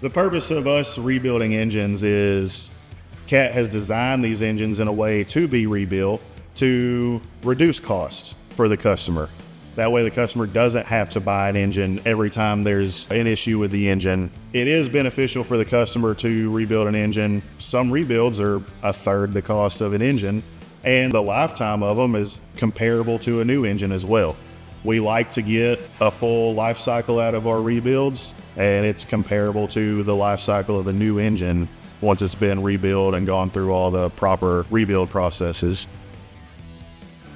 The purpose of us rebuilding engines is CAT has designed these engines in a way to be rebuilt to reduce costs for the customer. That way the customer doesn't have to buy an engine every time there's an issue with the engine. It is beneficial for the customer to rebuild an engine. Some rebuilds are a third the cost of an engine, and the lifetime of them is comparable to a new engine as well. We like to get a full life cycle out of our rebuilds, and it's comparable to the life cycle of a new engine once it's been rebuilt and gone through all the proper rebuild processes.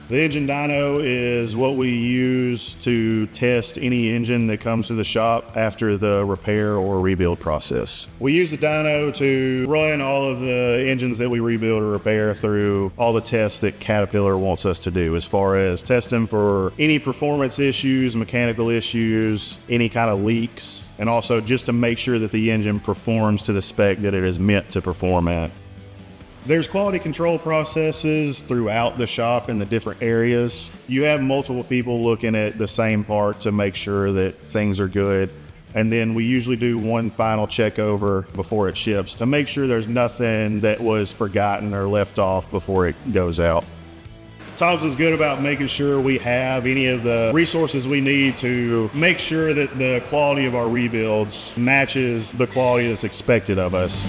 The engine dyno is what we use to test any engine that comes to the shop after the repair or rebuild process. We use the dyno to run all of the engines that we rebuild or repair through all the tests that Caterpillar wants us to do, as far as testing for any performance issues, mechanical issues, any kind of leaks, and also just to make sure that the engine performs to the spec that it is meant to perform at. There's quality control processes throughout the shop in the different areas. You have multiple people looking at the same part to make sure that things are good. And then we usually do one final check over before it ships to make sure there's nothing that was forgotten or left off before it goes out. Thompson's good about making sure we have any of the resources we need to make sure that the quality of our rebuilds matches the quality that's expected of us.